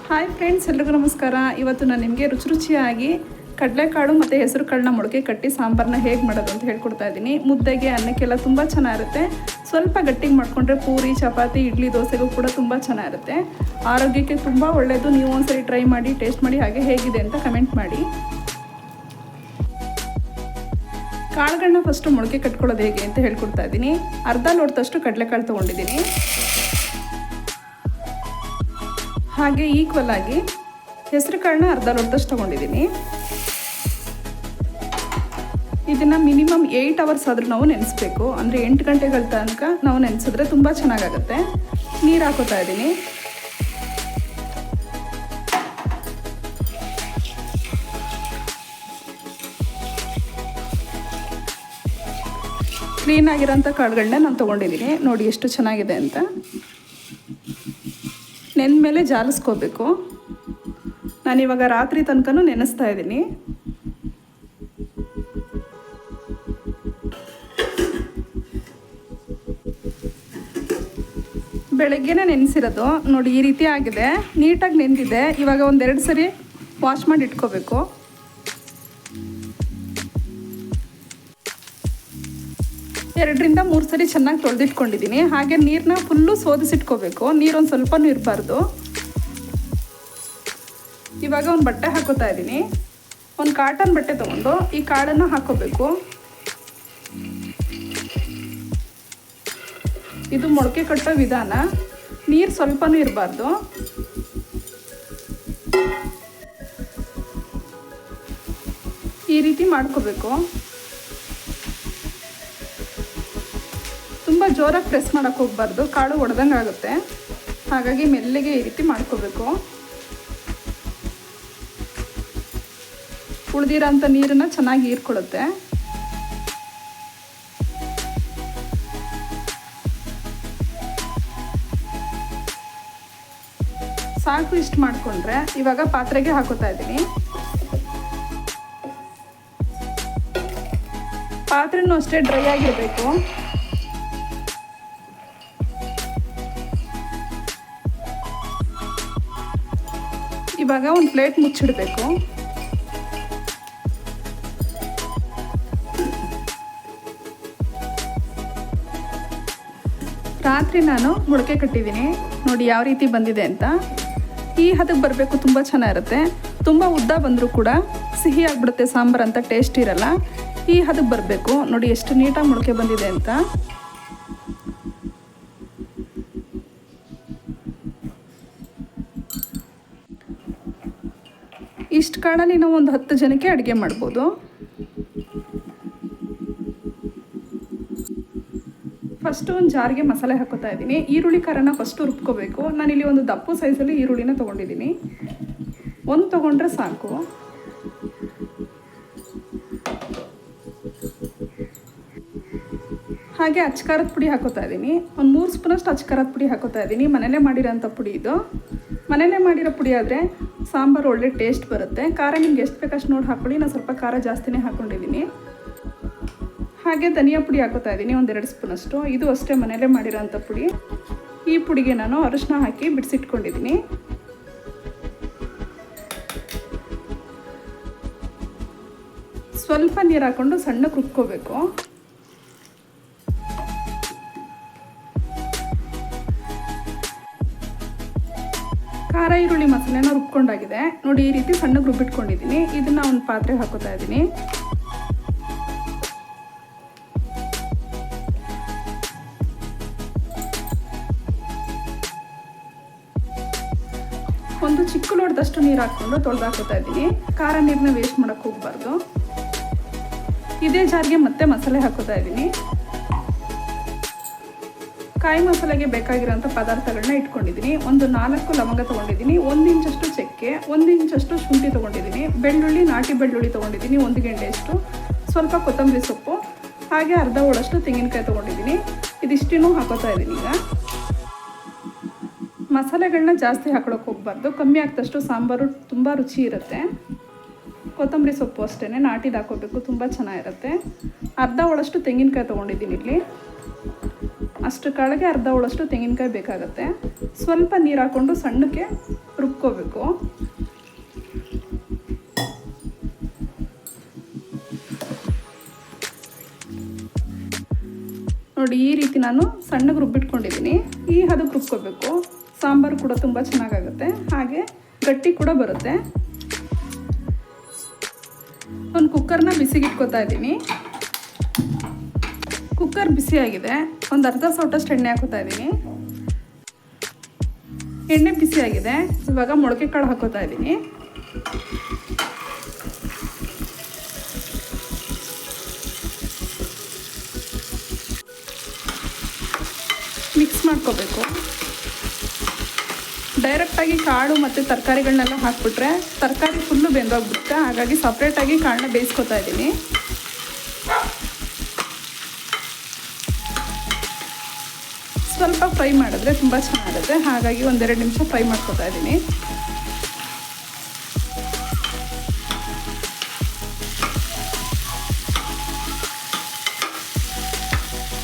Hi friends, ಎಲ್ರಿಗೂ ನಮಸ್ಕಾರ. ಇವತ್ತು ನಾನು ನಿಮಗೆ ರುಚಿಯಾಗಿ ಕಡಲೆಕಾಳು ಮತ್ತು ಹೆಸರು ಕಾಳನ್ನ ಮೊಳಕೆ ಕಟ್ಟಿ ಸಾಂಬಾರನ್ನ ಹೇಗೆ ಮಾಡೋದು ಅಂತ ಹೇಳ್ಕೊಡ್ತಾ ಇದ್ದೀನಿ. ಮುದ್ದೆಗೆ ಅನ್ನಕ್ಕೆಲ್ಲ ತುಂಬ ಚೆನ್ನಾಗಿರುತ್ತೆ. ಸ್ವಲ್ಪ ಗಟ್ಟಿಗೆ ಮಾಡಿಕೊಂಡ್ರೆ ಪೂರಿ, ಚಪಾತಿ, ಇಡ್ಲಿ, ದೋಸೆಗೂ ಕೂಡ ತುಂಬ ಚೆನ್ನಾಗಿರುತ್ತೆ. ಆರೋಗ್ಯಕ್ಕೆ ತುಂಬ ಒಳ್ಳೆಯದು. ನೀವು ಒಂದ್ಸರಿ ಟ್ರೈ ಮಾಡಿ, ಟೇಸ್ಟ್ ಮಾಡಿ, ಹಾಗೆ ಹೇಗಿದೆ ಅಂತ ಕಮೆಂಟ್ ಮಾಡಿ. ಕಾಳುಗಳನ್ನ ಫಸ್ಟು ಮೊಳಕೆ ಕಟ್ಕೊಳ್ಳೋದು ಹೇಗೆ ಅಂತ ಹೇಳ್ಕೊಡ್ತಾ ಇದ್ದೀನಿ. ಅರ್ಧ ಲೋಟದಷ್ಟು ಕಡಲೆಕಾಳು ತೊಗೊಂಡಿದ್ದೀನಿ. ಹಾಗೆ ಈಕ್ವಲ್ ಆಗಿ ಹೆಸರು ಕಾಳನ್ನ ಅರ್ಧ ಲೋಟದಷ್ಟು ತೊಗೊಂಡಿದ್ದೀನಿ. ಇದನ್ನು ಮಿನಿಮಮ್ 8 ಅವರ್ಸ್ ಆದರೂ ನಾವು ನೆನೆಸ್ಬೇಕು. ಅಂದರೆ 8 ಗಂಟೆಗಳ ತನಕ ನಾವು ನೆನೆಸಿದ್ರೆ ತುಂಬ ಚೆನ್ನಾಗಾಗುತ್ತೆ. ನೀರು ಹಾಕೋತಾ ಇದ್ದೀನಿ. ಕ್ಲೀನಾಗಿರೋಂಥ ಕಾಳುಗಳನ್ನ ನಾನು ತೊಗೊಂಡಿದ್ದೀನಿ. ನೋಡಿ ಎಷ್ಟು ಚೆನ್ನಾಗಿದೆ ಅಂತ. ನೆಂದ ಮೇಲೆ ಜಾಲಿಸ್ಕೋಬೇಕು. ನಾನಿವಾಗ ರಾತ್ರಿ ತನಕನೂ ನೆನೆಸ್ತಾ ಇದ್ದೀನಿ. ಬೆಳಗ್ಗೆನೇ ನೆನೆಸಿರೋದು. ನೋಡಿ ಈ ರೀತಿ ಆಗಿದೆ, ನೀಟಾಗಿ ನೆಂದಿದೆ. ಇವಾಗ ಒಂದೆರಡು ಸರಿ ವಾಶ್ ಮಾಡಿ ಇಟ್ಕೋಬೇಕು. ಎರಡರಿಂದ 3 ಸರಿ ಚೆನ್ನಾಗಿ ತೊಳೆದಿಟ್ಕೊಂಡಿದ್ದೀನಿ. ಹಾಗೆ ನೀರನ್ನ ಫುಲ್ಲು ಸೋದಿಸಿಟ್ಕೋಬೇಕು. ನೀರೊಂದು ಸ್ವಲ್ಪನೂ ಇರಬಾರ್ದು. ಇವಾಗ ಒಂದು ಬಟ್ಟೆ ಹಾಕೋತಾ ಇದ್ದೀನಿ. ಒಂದು ಕಾಟನ್ ಬಟ್ಟೆ ತೊಗೊಂಡು ಈ ಕಾಳನ್ನು ಹಾಕೋಬೇಕು. ಇದು ಮೊಳಕೆ ಕಟ್ಟೋ ವಿಧಾನ. ನೀರು ಸ್ವಲ್ಪನೂ ಇರಬಾರ್ದು. ಈ ರೀತಿ ಮಾಡ್ಕೋಬೇಕು. ತುಂಬ ಜೋರಾಗಿ ಪ್ರೆಸ್ ಮಾಡೋಕ್ಕೆ ಹೋಗಬಾರ್ದು, ಕಾಳು ಒಡೆದಂಗೆ ಆಗುತ್ತೆ. ಹಾಗಾಗಿ ಮೆಲ್ಲಗೆ ಈ ರೀತಿ ಮಾಡ್ಕೋಬೇಕು. ಉಳಿದಿರೋಂಥ ನೀರನ್ನು ಚೆನ್ನಾಗಿ ಹೀರ್ಕೊಳ್ಳುತ್ತೆ. ಸಾಕು, ಇಷ್ಟು ಮಾಡಿಕೊಂಡ್ರೆ ಇವಾಗ ಪಾತ್ರೆಗೆ ಹಾಕೋತಾ ಇದ್ದೀನಿ. ಪಾತ್ರೆನೂ ಅಷ್ಟೇ ಡ್ರೈ ಆಗಿರಬೇಕು. ಇವಾಗ ಒಂದು ಪ್ಲೇಟ್ ಮುಚ್ಚಿಡಬೇಕು. ರಾತ್ರಿ ನಾನು ಮೊಳಕೆ ಕಟ್ಟಿದ್ದೀನಿ. ನೋಡಿ ಯಾವ ರೀತಿ ಬಂದಿದೆ ಅಂತ. ಈ ಹದಕ್ಕೆ ಬರಬೇಕು. ತುಂಬ ಚೆನ್ನಾಗಿರುತ್ತೆ. ತುಂಬ ಉದ್ದ ಬಂದರೂ ಕೂಡ ಸಿಹಿ ಆಗಿಬಿಡುತ್ತೆ ಸಾಂಬಾರು ಅಂತ, ಟೇಸ್ಟ್ ಇರಲ್ಲ. ಈ ಹದಕ್ಕೆ ಬರಬೇಕು. ನೋಡಿ ಎಷ್ಟು ನೀಟಾಗಿ ಮೊಳಕೆ ಬಂದಿದೆ ಅಂತ. ಇಷ್ಟು ಕಾಳಲ್ಲಿ ನಾವು ಒಂದು 10 ಜನಕ್ಕೆ ಅಡುಗೆ ಮಾಡ್ಬೋದು. ಫಸ್ಟು ಒಂದು ಜಾರಿಗೆ ಮಸಾಲೆ ಹಾಕೋತಾ ಇದ್ದೀನಿ. ಈರುಳ್ಳಿ ಖಾರನ ಫಸ್ಟು ರುಬ್ಕೋಬೇಕು. ನಾನಿಲ್ಲಿ ಒಂದು ದಪ್ಪು ಸೈಜಲ್ಲಿ ಈರುಳ್ಳಿನ ತೊಗೊಂಡಿದ್ದೀನಿ. ಒಂದು ತೊಗೊಂಡ್ರೆ ಸಾಕು. ಹಾಗೆ ಅಚ್ಕಾರದ ಪುಡಿ ಹಾಕೋತಾ ಇದ್ದೀನಿ. ಒಂದು 3 ಸ್ಪೂನಷ್ಟು ಅಚ್ಕಾರದ ಪುಡಿ ಹಾಕೋತಾ ಇದ್ದೀನಿ. ಮನೆಯಲ್ಲೇ ಮಾಡಿರೋಂಥ ಪುಡಿ ಇದು. ಮನೆಯಲ್ಲೇ ಮಾಡಿರೋ ಪುಡಿ ಆದರೆ ಸಾಂಬಾರು ಒಳ್ಳೆ ಟೇಸ್ಟ್ ಬರುತ್ತೆ. ಖಾರ ನಿಮ್ಗೆ ಎಷ್ಟು ಬೇಕಷ್ಟು ನೋಡಿ ಹಾಕ್ಕೊಳ್ಳಿ. ನಾನು ಸ್ವಲ್ಪ ಖಾರ ಜಾಸ್ತಿನೇ ಹಾಕ್ಕೊಂಡಿದ್ದೀನಿ. ಹಾಗೆ ಧನಿಯಾ ಪುಡಿ ಹಾಕೋತಾ ಇದ್ದೀನಿ, ಒಂದು 2 ಸ್ಪೂನಷ್ಟು. ಇದು ಅಷ್ಟೇ ಮನೆಯಲ್ಲೇ ಮಾಡಿರೋಂಥ ಪುಡಿ. ಈ ಪುಡಿಗೆ ನಾನು ಅರಿಶಿನ ಹಾಕಿ ಬಿಡಿಸಿಟ್ಕೊಂಡಿದ್ದೀನಿ. ಸ್ವಲ್ಪ ನೀರು ಹಾಕ್ಕೊಂಡು ಸಣ್ಣಕ್ಕೆ ರುಬ್ಕೋಬೇಕು. ಖಾರ ಈರುಳ್ಳಿ ಮಸಾಲೆನ ರುಬ್ಕೊಂಡಾಗಿದೆ. ನೋಡಿ ಈ ರೀತಿ ಸಣ್ಣಗೆ ರುಬ್ಬಿಟ್ಕೊಂಡಿದ್ದೀನಿ. ಇದನ್ನು ಒಂದು ಪಾತ್ರೆಗೆ ಹಾಕೋತಾ ಇದ್ದೀನಿ. ಒಂದು ಚಿಕ್ಕ ಲೋಟದ ಅರ್ಧಷ್ಟು ನೀರು ಹಾಕ್ಕೊಂಡು ತೊಳೆದು ಹಾಕೋತಾ ಇದ್ದೀನಿ. ಖಾರ ನೀರನ್ನ ವೇಸ್ಟ್ ಮಾಡೋಕ್ಕೆ ಹೋಗಬಾರ್ದು. ಇದೇ ಜಾರಿಗೆ ಮತ್ತೆ ಮಸಾಲೆ ಹಾಕೋತಾ ಇದ್ದೀನಿ. ಕಾಯಿ ಮಸಾಲೆಗೆ ಬೇಕಾಗಿರೋಂಥ ಪದಾರ್ಥಗಳನ್ನ ಇಟ್ಕೊಂಡಿದ್ದೀನಿ. ಒಂದು 4 ಲವಂಗ ತೊಗೊಂಡಿದ್ದೀನಿ, 1 ಇಂಚಷ್ಟು ಚಕ್ಕೆ, 1 ಇಂಚಷ್ಟು ಶುಂಠಿ ತೊಗೊಂಡಿದ್ದೀನಿ, ಬೆಳ್ಳುಳ್ಳಿ, ನಾಟಿ ಬೆಳ್ಳುಳ್ಳಿ ತೊಗೊಂಡಿದ್ದೀನಿ 1 ಗೆಡ್ಡೆಯಷ್ಟು, ಸ್ವಲ್ಪ ಕೊತ್ತಂಬರಿ ಸೊಪ್ಪು, ಹಾಗೆ ಅರ್ಧ ಹೋಳಷ್ಟು ತೆಂಗಿನಕಾಯಿ ತೊಗೊಂಡಿದ್ದೀನಿ. ಇದಿಷ್ಟೂ ಹಾಕೋತಾ ಇದ್ದೀನಿ. ಈಗ ಮಸಾಲೆಗಳನ್ನ ಜಾಸ್ತಿ ಹಾಕೊಳ್ಳೋಕೆ ಹೋಗಬಾರ್ದು, ಕಮ್ಮಿ ಆಗ್ತಷ್ಟು ಸಾಂಬಾರು ತುಂಬ ರುಚಿ ಇರುತ್ತೆ. ಕೊತ್ತಂಬರಿ ಸೊಪ್ಪು ಅಷ್ಟೇ ನಾಟಿದು ಹಾಕೋಬೇಕು, ತುಂಬ ಚೆನ್ನಾಗಿರುತ್ತೆ. ಅರ್ಧ ಹೋಳಷ್ಟು ತೆಂಗಿನಕಾಯಿ ತೊಗೊಂಡಿದ್ದೀನಿ ಇಲ್ಲಿ. ಅಷ್ಟು ಕಾಳಿಗೆ ಅರ್ಧ ಹೋಳಷ್ಟು ತೆಂಗಿನಕಾಯಿ ಬೇಕಾಗುತ್ತೆ. ಸ್ವಲ್ಪ ನೀರು ಹಾಕ್ಕೊಂಡು ಸಣ್ಣಕ್ಕೆ ರುಬ್ಕೋಬೇಕು. ನೋಡಿ, ಈ ರೀತಿ ನಾನು ಸಣ್ಣಗೆ ರುಬ್ಬಿಟ್ಕೊಂಡಿದ್ದೀನಿ. ಈ ಹದಕ್ಕೆ ರುಬ್ಕೋಬೇಕು. ಸಾಂಬಾರು ಕೂಡ ತುಂಬ ಚೆನ್ನಾಗಾಗುತ್ತೆ, ಹಾಗೆ ಗಟ್ಟಿ ಕೂಡ ಬರುತ್ತೆ. ಒಂದು ಕುಕ್ಕರ್ನ ಬಿಸಿಗಿಟ್ಕೋತಾ ಇದ್ದೀನಿ. ಕುಕ್ಕರ್ ಬಿಸಿಯಾಗಿದೆ. ಒಂದು ಅರ್ಧ ಸೌಟಷ್ಟು ಎಣ್ಣೆ ಹಾಕೋತಾ ಇದ್ದೀನಿ. ಎಣ್ಣೆ ಬಿಸಿಯಾಗಿದೆ. ಇವಾಗ ಮೊಳಕೆ ಕಾಳು ಹಾಕೋತಾ ಇದ್ದೀನಿ. ಮಿಕ್ಸ್ ಮಾಡ್ಕೋಬೇಕು. ಡೈರೆಕ್ಟಾಗಿ ಕಾಳು ಮತ್ತು ತರಕಾರಿಗಳನ್ನೆಲ್ಲ ಹಾಕ್ಬಿಟ್ರೆ ತರಕಾರಿ ಫುಲ್ಲು ಬೆಂದೋಗ್ಬಿಡುತ್ತೆ. ಹಾಗಾಗಿ ಸಪ್ರೇಟಾಗಿ ಕಾಳನ್ನ ಬೇಯಿಸ್ಕೊತಾ ಇದ್ದೀನಿ. ಸ್ವಲ್ಪ ಫ್ರೈ ಮಾಡಿದ್ರೆ ತುಂಬ ಚೆನ್ನಾಗಿರುತ್ತೆ, ಹಾಗಾಗಿ 1-2 ನಿಮಿಷ ಫ್ರೈ ಮಾಡ್ಕೊತಾ ಇದ್ದೀನಿ.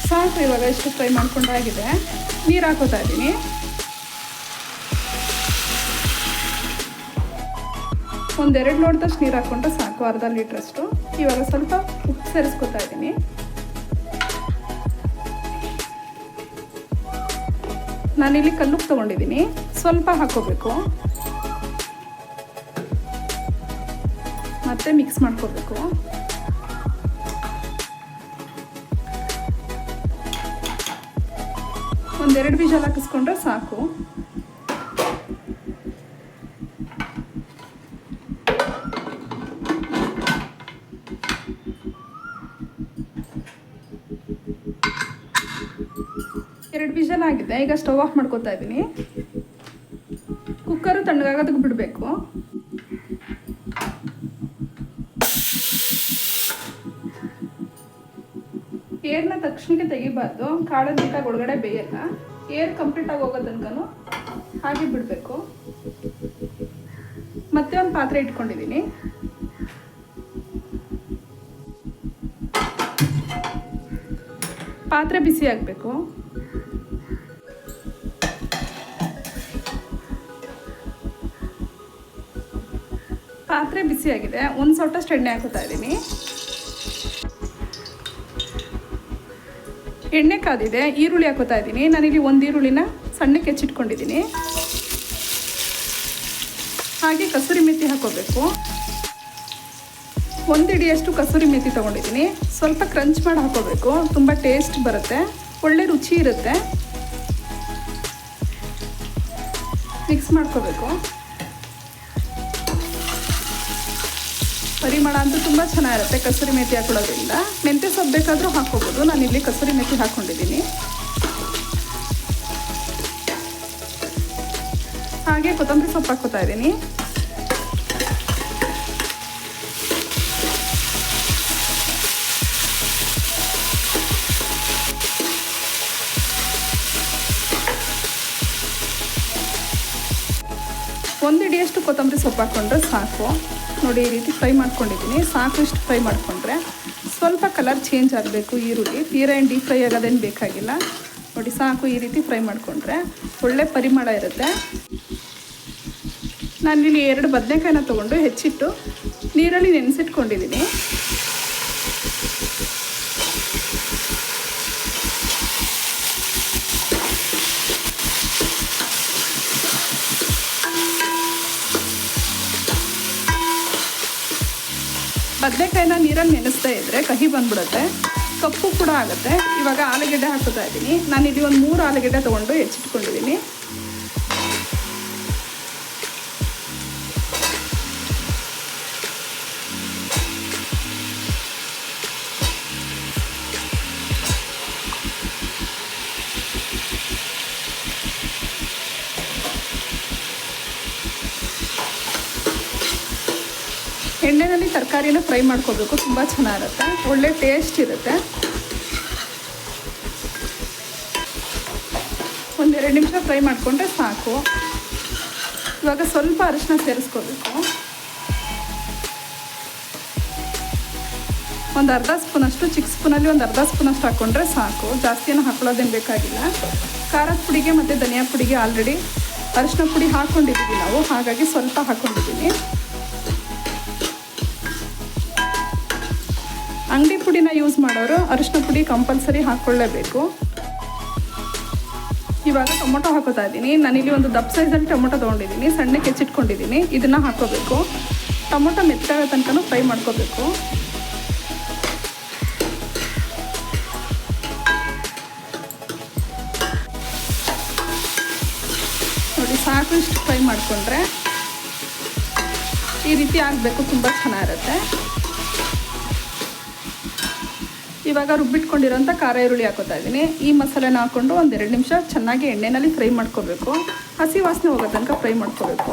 ಸಾಕು, ಇವಾಗ ಇಷ್ಟು ಫ್ರೈ ಮಾಡ್ಕೊಂಡಾಗಿದೆ. ನೀರು ಹಾಕೋತಾ ಇದ್ದೀನಿ. ಒಂದು 2 ಲೋಟದಷ್ಟು ನೀರು ಹಾಕ್ಕೊಂಡ್ರೆ ಸಾಕು, ಅರ್ಧ ಲೀಟ್ರಷ್ಟು. ಇವಾಗ ಸ್ವಲ್ಪ ಉಪ್ಪು ಸೇರಿಸ್ಕೊತಾ ಇದ್ದೀನಿ. ನಾನಿಲ್ಲಿ ಕಲ್ಲುಪ್ಪು ತೊಗೊಂಡಿದ್ದೀನಿ, ಸ್ವಲ್ಪ ಹಾಕೋಬೇಕು. ಮತ್ತೆ ಮಿಕ್ಸ್ ಮಾಡ್ಕೋಬೇಕು. ಒಂದು 2 ವಿಷಲ್ ಹಾಕಿಸ್ಕೊಂಡ್ರೆ ಸಾಕು. ಎರಡು ವಿಷಲ್ ಆಗಿದೆ. ಈಗ ಸ್ಟವ್ ಆಫ್ ಮಾಡ್ಕೊತಾ ಇದ್ದೀನಿ. ಕುಕ್ಕರು ತಣ್ಣಗಾಗೋದಕ್ಕೆ ಬಿಡಬೇಕು. ಏರ್ನ ತಕ್ಷಣಕ್ಕೆ ತೆಗಿಬಾರ್ದು, ಕಾಳು ನೀಟಾಗಿ ಒಳಗಡೆ ಬೇಯಲ್ಲ. ಏರ್ ಕಂಪ್ಲೀಟಾಗಿ ಹೋಗೋ ತನಕನೂ ಹಾಗೆ ಬಿಡಬೇಕು. ಮತ್ತೆ ಒಂದು ಪಾತ್ರೆ ಇಟ್ಕೊಂಡಿದ್ದೀನಿ. ಪಾತ್ರೆ ಬಿಸಿ ಆಗಬೇಕು. ಪಾತ್ರೆ ಬಿಸಿಯಾಗಿದೆ. 1 ಸೌಟಷ್ಟು ಎಣ್ಣೆ ಹಾಕೋತಾ ಇದ್ದೀನಿ. ಎಣ್ಣೆ ಕಾದಿದೆ. ಈರುಳ್ಳಿ ಹಾಕೋತಾ ಇದ್ದೀನಿ. ನಾನಿಲ್ಲಿ 1 ಈರುಳ್ಳಿನ ಸಣ್ಣಕ್ಕೆ ಹೆಚ್ಚಿಟ್ಕೊಂಡಿದ್ದೀನಿ. ಹಾಗೆ ಕಸೂರಿ ಮೆಥಿ ಹಾಕೋಬೇಕು. 1 ಹಿಡಿಯಷ್ಟು ಕಸೂರಿ ಮೆಥಿ ತೊಗೊಂಡಿದ್ದೀನಿ. ಸ್ವಲ್ಪ ಕ್ರಂಚ್ ಮಾಡಿ ಹಾಕೋಬೇಕು, ತುಂಬ ಟೇಸ್ಟ್ ಬರುತ್ತೆ, ಒಳ್ಳೆ ರುಚಿ ಇರುತ್ತೆ. ಮಿಕ್ಸ್ ಮಾಡ್ಕೋಬೇಕು. ಪರಿಮಳ ಅಂತೂ ತುಂಬ ಚೆನ್ನಾಗಿರುತ್ತೆ ಕಸೂರಿ ಮೆಥಿ ಹಾಕೊಳ್ಳೋದ್ರಿಂದ. ಮೆಂತ್ಯ ಸೊಪ್ಪು ಬೇಕಾದರೂ ಹಾಕ್ಕೋಬೋದು. ನಾನಿಲ್ಲಿ ಕಸೂರಿ ಮೆಥಿ ಹಾಕ್ಕೊಂಡಿದ್ದೀನಿ. ಹಾಗೆ ಕೊತ್ತಂಬರಿ ಸೊಪ್ಪು ಹಾಕ್ಕೋತಾ ಇದ್ದೀನಿ. ಒಂದು ಹಿಡಿಯಷ್ಟು ಕೊತ್ತಂಬರಿ ಸೊಪ್ಪು ಹಾಕ್ಕೊಂಡ್ರೆ ಸಾಕು. ನೋಡಿ, ಈ ರೀತಿ ಫ್ರೈ ಮಾಡ್ಕೊಂಡಿದ್ದೀನಿ. ಸಾಕು, ಇಷ್ಟು ಫ್ರೈ ಮಾಡಿಕೊಂಡ್ರೆ. ಸ್ವಲ್ಪ ಕಲರ್ ಚೇಂಜ್ ಆಗಬೇಕು ಈರುಳ್ಳಿ, ತೀರಾ ಏನು ಡೀಪ್ ಫ್ರೈ ಆಗೋದೇನು ಬೇಕಾಗಿಲ್ಲ. ನೋಡಿ, ಸಾಕು, ಈ ರೀತಿ ಫ್ರೈ ಮಾಡಿಕೊಂಡ್ರೆ ಒಳ್ಳೆ ಪರಿಮಳ ಇರುತ್ತೆ. ನಾನಿಲ್ಲಿ 2 ಬದನೆಕಾಯಿನ ತೊಗೊಂಡು ಹೆಚ್ಚಿಟ್ಟು ನೀರಲ್ಲಿ ನೆನೆಸಿಟ್ಕೊಂಡಿದ್ದೀನಿ. ಬದನೆಕಾಯಿನ ನೀರಲ್ಲಿ ನೆನೆಸ್ತಾ ಇದ್ದರೆ ಕಹಿ ಬಂದ್ಬಿಡುತ್ತೆ, ಕಪ್ಪು ಕೂಡ ಆಗುತ್ತೆ. ಇವಾಗ ಆಲೂಗೆಡ್ಡೆ ಹಾಕೋತಾ ಇದ್ದೀನಿ. ನಾನಿಲ್ಲಿ ಒಂದು 3 ಆಲೂಗೆಡ್ಡೆ ತೊಗೊಂಡು ಹೆಚ್ಚಿಟ್ಕೊಂಡಿದ್ದೀನಿ. ಎಣ್ಣೆಯಲ್ಲಿ ತರಕಾರಿನ ಫ್ರೈ ಮಾಡ್ಕೋಬೇಕು, ತುಂಬ ಚೆನ್ನಾಗಿರುತ್ತೆ, ಒಳ್ಳೆ ಟೇಸ್ಟ್ ಇರುತ್ತೆ. 1-2 ನಿಮಿಷ ಫ್ರೈ ಮಾಡಿಕೊಂಡ್ರೆ ಸಾಕು. ಇವಾಗ ಸ್ವಲ್ಪ ಅರಿಶಿನ ಸೇರಿಸ್ಕೋಬೇಕು. ಒಂದು ಅರ್ಧ ಸ್ಪೂನಷ್ಟು, ಚಿಕ್ಕ ಸ್ಪೂನಲ್ಲಿ ಒಂದು ಅರ್ಧ ಸ್ಪೂನಷ್ಟು ಹಾಕ್ಕೊಂಡ್ರೆ ಸಾಕು. ಜಾಸ್ತಿಯನ್ನು ಹಾಕೊಳ್ಳೋದೇನು ಬೇಕಾಗಿಲ್ಲ. ಖಾರದ ಪುಡಿಗೆ ಮತ್ತು ಧನಿಯಾ ಪುಡಿಗೆ ಆಲ್ರೆಡಿ ಅರಿಶಿನ ಪುಡಿ ಹಾಕ್ಕೊಂಡಿದ್ದೀವಿ ನಾವು, ಹಾಗಾಗಿ ಸ್ವಲ್ಪ ಹಾಕ್ಕೊಂಡಿದ್ದೀನಿ. ಅಂಗಡಿ ಪುಡಿನ ಯೂಸ್ ಮಾಡೋರು ಅರಿಶಿನ ಪುಡಿ ಕಂಪಲ್ಸರಿ ಹಾಕ್ಕೊಳ್ಳೇಬೇಕು. ಇವಾಗ ಟೊಮೊಟೊ ಹಾಕೋತಾ ಇದ್ದೀನಿ. ನಾನಿಲ್ಲಿ ಒಂದು ದಪ್ಪ ಸೈಜಲ್ಲಿ ಟೊಮೊಟೊ ತೊಗೊಂಡಿದ್ದೀನಿ, ಸಣ್ಣಕ್ಕೆ ಹೆಚ್ಚಿಟ್ಕೊಂಡಿದ್ದೀನಿ. ಇದನ್ನು ಹಾಕೋಬೇಕು. ಟೊಮೊಟೊ ಮೆತ್ತಗಾಗೋ ತನಕ ಫ್ರೈ ಮಾಡ್ಕೋಬೇಕು. ನೋಡಿ ಸಾಕು, ಇಷ್ಟು ಫ್ರೈ ಮಾಡಿಕೊಂಡ್ರೆ ಈ ರೀತಿ ಆಗಬೇಕು, ತುಂಬ ಚೆನ್ನಾಗಿರುತ್ತೆ. ಇವಾಗ ರುಬ್ಬಿಟ್ಕೊಂಡಿರೋಂಥ ಖಾರ ಈರುಳ್ಳಿ ಹಾಕೋತಾ ಇದ್ದೀನಿ. ಈ ಮಸಾಲೆನ ಹಾಕ್ಕೊಂಡು 1-2 ನಿಮಿಷ ಚೆನ್ನಾಗಿ ಎಣ್ಣೆಯಲ್ಲಿ ಫ್ರೈ ಮಾಡ್ಕೋಬೇಕು. ಹಸಿ ವಾಸನೆ ಹೋಗೋ ತನಕ ಫ್ರೈ ಮಾಡ್ಕೋಬೇಕು.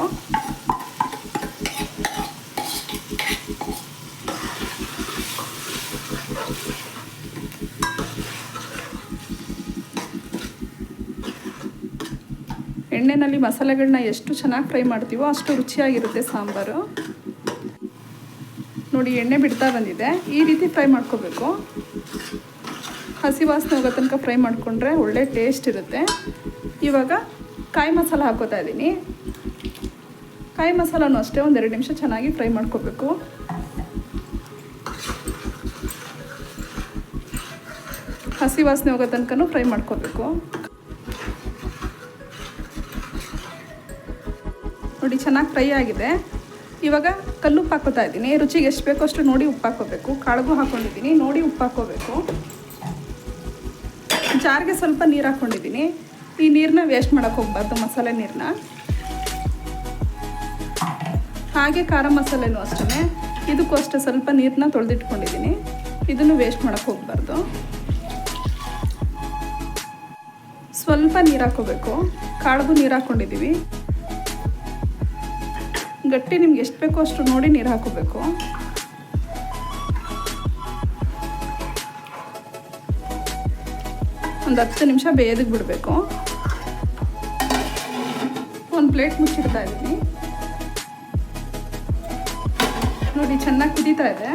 ಎಣ್ಣೆಯಲ್ಲಿ ಮಸಾಲೆಗಳನ್ನ ಎಷ್ಟು ಚೆನ್ನಾಗಿ ಫ್ರೈ ಮಾಡ್ತೀವೋ ಅಷ್ಟು ರುಚಿಯಾಗಿರುತ್ತೆ ಸಾಂಬಾರು. ನೋಡಿ ಎಣ್ಣೆ ಬಿಡ್ತಾ ಬಂದಿದೆ. ಈ ರೀತಿ ಫ್ರೈ ಮಾಡ್ಕೋಬೇಕು. ಹಸಿ ವಾಸನೆ ಹೋಗೋ ತನಕ ಫ್ರೈ ಮಾಡಿಕೊಂಡ್ರೆ ಒಳ್ಳೆ ಟೇಸ್ಟ್ ಇರುತ್ತೆ. ಇವಾಗ ಕಾಯಿ ಮಸಾಲ ಹಾಕೋತಾ ಇದ್ದೀನಿ. ಕಾಯಿ ಮಸಾಲನೂ ಅಷ್ಟೇ 1-2 ನಿಮಿಷ ಚೆನ್ನಾಗಿ ಫ್ರೈ ಮಾಡ್ಕೋಬೇಕು. ಹಸಿ ವಾಸನೆ ಹೋಗೋ ತನಕ ಫ್ರೈ ಮಾಡ್ಕೋಬೇಕು. ನೋಡಿ ಚೆನ್ನಾಗಿ ಫ್ರೈ ಆಗಿದೆ. ಇವಾಗ ಕಲ್ಲುಪ್ಪು ಹಾಕೋತಾ ಇದ್ದೀನಿ. ರುಚಿಗೆ ಎಷ್ಟು ಬೇಕೋ ಅಷ್ಟು ನೋಡಿ ಉಪ್ಪು ಹಾಕ್ಕೋಬೇಕು. ಕಾಳಿಗೂ ಹಾಕ್ಕೊಂಡಿದ್ದೀನಿ, ನೋಡಿ ಉಪ್ಪು ಹಾಕ್ಕೋಬೇಕು. ಜಾರಿಗೆ ಸ್ವಲ್ಪ ನೀರು ಹಾಕ್ಕೊಂಡಿದ್ದೀನಿ. ಈ ನೀರನ್ನ ವೇಸ್ಟ್ ಮಾಡೋಕ್ಕೆ ಹೋಗ್ಬಾರ್ದು, ಮಸಾಲೆ ನೀರನ್ನ. ಹಾಗೆ ಖಾರ ಮಸಾಲೆನೂ ಅಷ್ಟೇ, ಇದಕ್ಕೂ ಅಷ್ಟೇ ಸ್ವಲ್ಪ ನೀರನ್ನ ತೊಳೆದಿಟ್ಕೊಂಡಿದ್ದೀನಿ. ಇದನ್ನು ವೇಸ್ಟ್ ಮಾಡೋಕ್ಕೆ ಹೋಗ್ಬಾರ್ದು. ಸ್ವಲ್ಪ ನೀರು ಹಾಕ್ಕೋಬೇಕು. ಕಾಳಿಗೂ ನೀರು ಹಾಕ್ಕೊಂಡಿದ್ದೀವಿ. ಗಟ್ಟಿ ನಿಮ್ಗೆ ಎಷ್ಟು ಬೇಕೋ ಅಷ್ಟು ನೋಡಿ ನೀರು ಹಾಕೋಬೇಕು. ಒಂದು 10 ನಿಮಿಷ ಬೇಯೋದಕ್ಕೆ ಬಿಡಬೇಕು. ಒಂದು ಪ್ಲೇಟ್ ಮುಚ್ಚಿಡ್ತಾ ಇದ್ದೀನಿ. ನೋಡಿ ಚೆನ್ನಾಗಿ ಕುದೀತಾ ಇದೆ.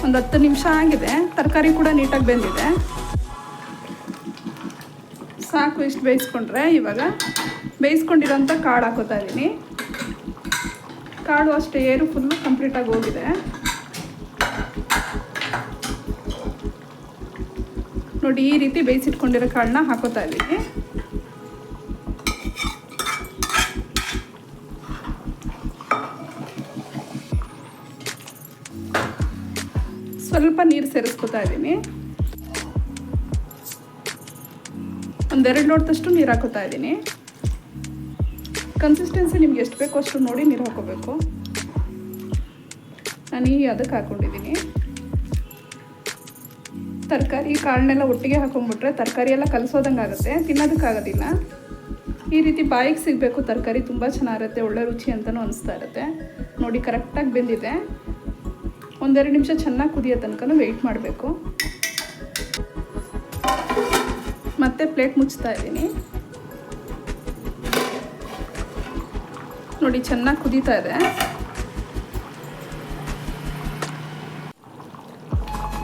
ಒಂದು 10 ನಿಮಿಷ ಆಗಿದೆ. ತರಕಾರಿ ಕೂಡ ನೀಟಾಗಿ ಬೆಂದಿದೆ. ಸಾಕು, ಇಷ್ಟು ಬೇಯಿಸ್ಕೊಂಡ್ರೆ ಇವಾಗ ಬೇಯಿಸ್ಕೊಂಡಿರೋಂಥ ಕಾಳು ಹಾಕೋತಾ ಇದ್ದೀನಿ. ಕಾಳು ಅಷ್ಟೇ ಏರು ಫುಲ್ಲು ಕಂಪ್ಲೀಟಾಗಿ ಹೋಗಿದೆ. ನೋಡಿ ಈ ರೀತಿ ಬೇಯಿಸಿಟ್ಕೊಂಡಿರೋ ಕಾಳನ್ನ ಹಾಕೋತಾ ಇದ್ದೀನಿ. ಸ್ವಲ್ಪ ನೀರು ಸೇರಿಸ್ಕೊತಾ ಇದ್ದೀನಿ. 1-2 ಲೋಟದಷ್ಟು ನೀರು ಹಾಕೋತಾ ಇದ್ದೀನಿ. ಕನ್ಸಿಸ್ಟೆನ್ಸಿ ನಿಮ್ಗೆ ಎಷ್ಟು ಬೇಕೋ ಅಷ್ಟು ನೋಡಿ ನೀರು ಹಾಕೋಬೇಕು. ನಾನು ಅದಕ್ಕೆ ಹಾಕ್ಕೊಂಡಿದ್ದೀನಿ. ತರಕಾರಿ ಕಾಳನ್ನೆಲ್ಲ ಒಟ್ಟಿಗೆ ಹಾಕೊಂಡ್ಬಿಟ್ರೆ ತರಕಾರಿ ಎಲ್ಲ ಕಲಸೋದಂಗೆ ಆಗುತ್ತೆ, ತಿನ್ನೋದಕ್ಕಾಗೋದಿಲ್ಲ. ಈ ರೀತಿ ಬಾಯಿಗೆ ಸಿಗಬೇಕು ತರಕಾರಿ, ತುಂಬ ಚೆನ್ನಾಗಿರುತ್ತೆ, ಒಳ್ಳೆ ರುಚಿ ಅಂತಲೂ ಅನಿಸ್ತಾ ಇರುತ್ತೆ. ನೋಡಿ ಕರೆಕ್ಟಾಗಿ ಬೆಂದಿದೆ. 1-2 ನಿಮಿಷ ಚೆನ್ನಾಗಿ ಕುದಿಯೋ ತನಕ ವೆಯ್ಟ್ ಮಾಡಬೇಕು. ಮತ್ತೆ ಪ್ಲೇಟ್ ಮುಚ್ತಾ ಇದ್ದೀನಿ. ನೋಡಿ ಚೆನ್ನಾಗಿ ಕುದೀತಾ ಇದೆ.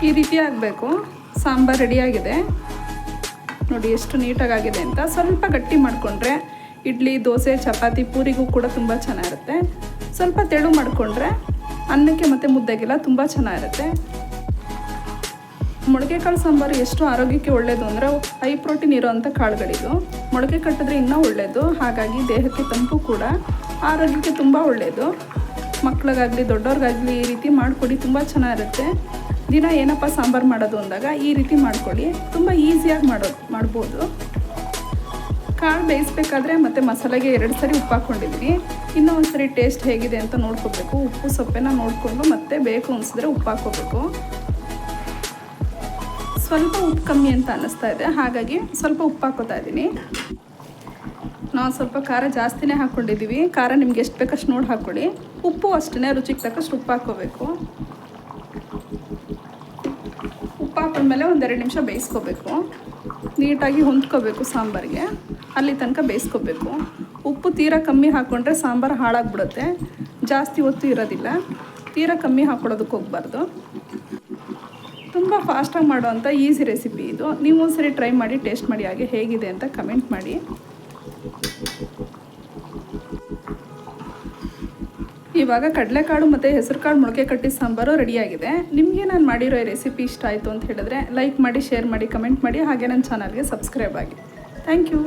ಈ ರೀತಿ ಆಗಬೇಕು. ಸಾಂಬಾರು ರೆಡಿಯಾಗಿದೆ. ನೋಡಿ ಎಷ್ಟು ನೀಟಾಗಿದೆ ಅಂತ. ಸ್ವಲ್ಪ ಗಟ್ಟಿ ಮಾಡಿಕೊಂಡ್ರೆ ಇಡ್ಲಿ, ದೋಸೆ, ಚಪಾತಿ, ಪೂರಿಗೂ ಕೂಡ ತುಂಬ ಚೆನ್ನಾಗಿರುತ್ತೆ. ಸ್ವಲ್ಪ ತೆಳು ಮಾಡಿಕೊಂಡ್ರೆ ಅನ್ನಕ್ಕೆ ಮತ್ತು ಮುದ್ದೆಗೆಲ್ಲ ತುಂಬ ಚೆನ್ನಾಗಿರುತ್ತೆ. ಮೊಳಕೆ ಕಾಳು ಸಾಂಬಾರು ಎಷ್ಟು ಆರೋಗ್ಯಕ್ಕೆ ಒಳ್ಳೆಯದು ಅಂದರೆ ಹೈ ಪ್ರೋಟೀನ್ ಇರೋವಂಥ ಕಾಳುಗಳಿದು. ಮೊಳಕೆ ಕಟ್ಟಿದ್ರೆ ಇನ್ನೂ ಒಳ್ಳೆಯದು. ಹಾಗಾಗಿ ದೇಹಕ್ಕೆ ತಂಪು ಕೂಡ, ಆರೋಗ್ಯಕ್ಕೆ ತುಂಬ ಒಳ್ಳೆಯದು. ಮಕ್ಕಳಿಗಾಗಲಿ ದೊಡ್ಡವ್ರಿಗಾಗಲಿ ಈ ರೀತಿ ಮಾಡಿಕೊಡಿ, ತುಂಬ ಚೆನ್ನಾಗಿರುತ್ತೆ. ದಿನ ಏನಪ್ಪ ಸಾಂಬಾರು ಮಾಡೋದು ಅಂದಾಗ ಈ ರೀತಿ ಮಾಡ್ಕೊಳ್ಳಿ, ತುಂಬ ಈಸಿಯಾಗಿ ಮಾಡ್ಬೋದು. ಕಾಳು ಬೇಯಿಸ್ಬೇಕಾದ್ರೆ ಮತ್ತು ಮಸಾಲೆಗೆ 2 ಸರಿ ಉಪ್ಪು ಹಾಕ್ಕೊಂಡಿದ್ದೀನಿ. ಇನ್ನೂ ಒಂದು ಸರಿ ಟೇಸ್ಟ್ ಹೇಗಿದೆ ಅಂತ ನೋಡ್ಕೋಬೇಕು. ಉಪ್ಪು ಸೊಪ್ಪೆನ ನೋಡಿಕೊಂಡು ಮತ್ತೆ ಬೇಕು ಅನಿಸಿದ್ರೆ ಉಪ್ಪು ಹಾಕ್ಕೋಬೇಕು. ಸ್ವಲ್ಪ ಉಪ್ಪು ಕಮ್ಮಿ ಅಂತ ಅನ್ನಿಸ್ತಾ ಇದೆ, ಹಾಗಾಗಿ ಸ್ವಲ್ಪ ಉಪ್ಪು ಹಾಕೋತಾ ಇದ್ದೀನಿ. ನಾವು ಸ್ವಲ್ಪ ಖಾರ ಜಾಸ್ತಿನೇ ಹಾಕ್ಕೊಂಡಿದ್ದೀವಿ. ಖಾರ ನಿಮ್ಗೆ ಎಷ್ಟು ಬೇಕಷ್ಟು ನೋಡಿ ಹಾಕ್ಕೊಳ್ಳಿ. ಉಪ್ಪು ಅಷ್ಟೇ ರುಚಿಗೆ ತಕ್ಕಷ್ಟು ಉಪ್ಪು ಹಾಕ್ಕೋಬೇಕು. ಉಪ್ಪು ಹಾಕೊಂಡ್ಮೇಲೆ ಒಂದೆರಡು ನಿಮಿಷ ಬೇಯಿಸ್ಕೋಬೇಕು. ನೀಟಾಗಿ ಹೊಂದ್ಕೋಬೇಕು ಸಾಂಬಾರಿಗೆ, ಅಲ್ಲಿ ತನಕ ಬೇಯಿಸ್ಕೋಬೇಕು. ಉಪ್ಪು ತೀರಾ ಕಮ್ಮಿ ಹಾಕ್ಕೊಂಡ್ರೆ ಸಾಂಬಾರು ಹಾಳಾಗ್ಬಿಡುತ್ತೆ. ಜಾಸ್ತಿ ಹೊತ್ತು ಇರೋದಿಲ್ಲ. ತೀರಾ ಕಮ್ಮಿ ಹಾಕ್ಕೊಡೋದಕ್ಕೆ ಹೋಗಬಾರ್ದು. ತುಂಬ ಫಾಸ್ಟಾಗಿ ಮಾಡೋವಂಥ ಈಸಿ ರೆಸಿಪಿ ಇದು. ನೀವು ಒಂದ್ಸರಿ ಟ್ರೈ ಮಾಡಿ, ಟೇಸ್ಟ್ ಮಾಡಿ, ಹಾಗೆ ಹೇಗಿದೆ ಅಂತ ಕಮೆಂಟ್ ಮಾಡಿ. ಇವಾಗ ಕಡಲೆಕಾಳು ಮತ್ತು ಹೆಸರುಕಾಳು ಮೊಳಕೆ ಕಟ್ಟಿ ಸಾಂಬಾರು ರೆಡಿಯಾಗಿದೆ. ನಿಮಗೆ ನಾನು ಮಾಡಿರೋ ಈ ರೆಸಿಪಿ ಇಷ್ಟ ಆಯಿತು ಅಂತ ಹೇಳಿದ್ರೆ ಲೈಕ್ ಮಾಡಿ, ಶೇರ್ ಮಾಡಿ, ಕಮೆಂಟ್ ಮಾಡಿ, ಹಾಗೆ ನನ್ನ ಚಾನಲ್ಗೆ ಸಬ್ಸ್ಕ್ರೈಬ್ ಆಗಿ. Thank you.